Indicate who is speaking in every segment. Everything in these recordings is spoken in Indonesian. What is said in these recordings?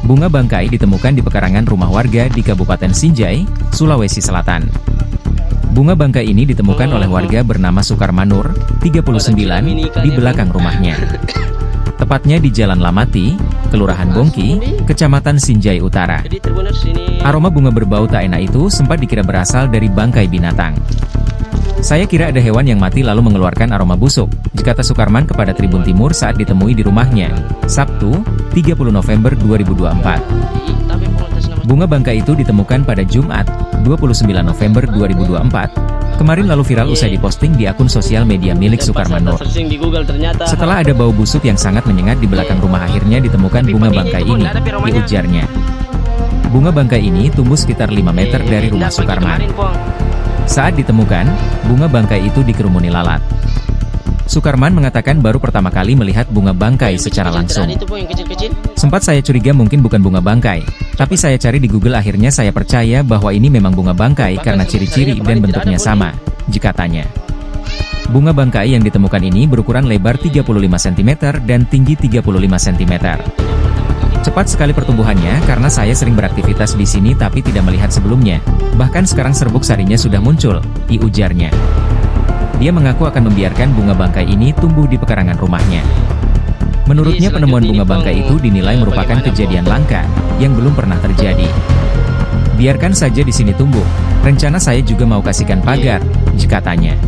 Speaker 1: Bunga bangkai ditemukan di pekarangan rumah warga di Kabupaten Sinjai, Sulawesi Selatan. Bunga bangkai ini ditemukan oleh warga bernama Sukarmanur, 39, di belakang rumahnya. Tepatnya di Jalan Lamati, Kelurahan Bongki, Kecamatan Sinjai Utara. Aroma bunga berbau tak enak itu sempat dikira berasal dari bangkai binatang. Saya kira ada hewan yang mati lalu mengeluarkan aroma busuk, kata Sukarman kepada Tribun Timur saat ditemui di rumahnya, Sabtu, 30 November 2024. Bunga bangkai itu ditemukan pada Jumat, 29 November 2024. Kemarin lalu viral usai diposting di akun sosial media milik Sukarmanur. Setelah ada bau busuk yang sangat menyengat di belakang rumah, akhirnya ditemukan bunga bangkai ini, diujarnya. Bunga bangkai ini tumbuh sekitar 5 meter dari rumah Sukarman. Saat ditemukan, bunga bangkai itu dikerumuni lalat. Sukarman mengatakan baru pertama kali melihat bunga bangkai secara langsung. Sempat saya curiga mungkin bukan bunga bangkai, tapi saya cari di Google, akhirnya saya percaya bahwa ini memang bunga bangkai karena ciri-ciri dan bentuknya sama, katanya. Bunga bangkai yang ditemukan ini berukuran lebar 35 cm dan tinggi 35 cm. Cepat sekali pertumbuhannya karena saya sering beraktivitas di sini tapi tidak melihat sebelumnya. Bahkan sekarang serbuk sarinya sudah muncul, ujarnya. Dia mengaku akan membiarkan bunga bangkai ini tumbuh di pekarangan rumahnya. Menurutnya penemuan bunga bangkai itu dinilai merupakan kejadian langka yang belum pernah terjadi. Biarkan saja di sini tumbuh. Rencana saya juga mau kasihkan pagar, katanya.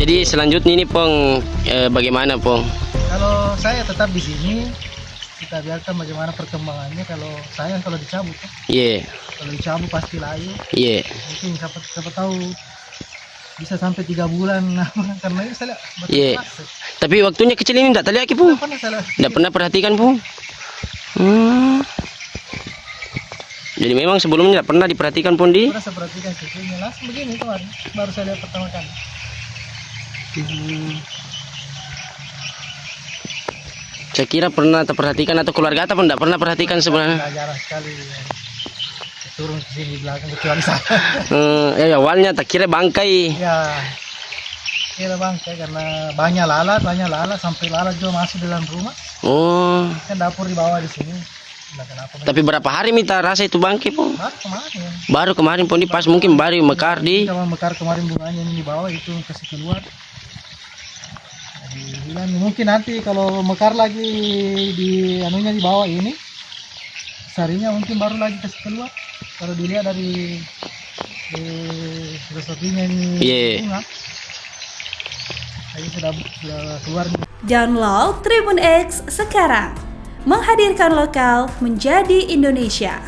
Speaker 2: Jadi selanjutnya ini Pong, bagaimana Pong?
Speaker 3: Kalau saya tetap di sini, kita biarkan bagaimana perkembangannya. Kalau sayang kalau dicabut, kalau dicabut pasti layu. Mungkin siapa tahu bisa sampai 3 bulan, karena ini saya
Speaker 2: Tapi waktunya kecil ini tidak terlihat Pong? Tidak pernah perhatikan Pong? Jadi memang sebelumnya tidak pernah diperhatikan Pong di?
Speaker 3: Saya perhatikan sisinya langsung begini kemarin, baru saya lihat pertama kali.
Speaker 2: Saya kira pernah terperhatikan atau keluarga pun tidak pernah perhatikan sebenarnya.
Speaker 3: Jarang sekali turun ke sini di belakang kecuali saya.
Speaker 2: Ya awalnya tak kira bangkai.
Speaker 3: Ya, kira bangkai karena banyak lalat sampai lalat juga masuk dalam rumah. Kan dapur di bawah di sini.
Speaker 2: Tapi berapa hari minta rasa itu bangkai Pong?
Speaker 3: Baru
Speaker 2: kemarin Pong, pas mungkin baru mekar di.
Speaker 3: Kalau mekar kemarin bunganya ini di bawah itu kasih keluar. Mungkin nanti kalau mekar lagi di anunya di bawah ini, sarinya mungkin baru lagi kasih keluar. Kalau dilihat dari filosofinya ini bunga, ini sudah keluar.
Speaker 4: Download Tribun X sekarang, menghadirkan lokal menjadi Indonesia.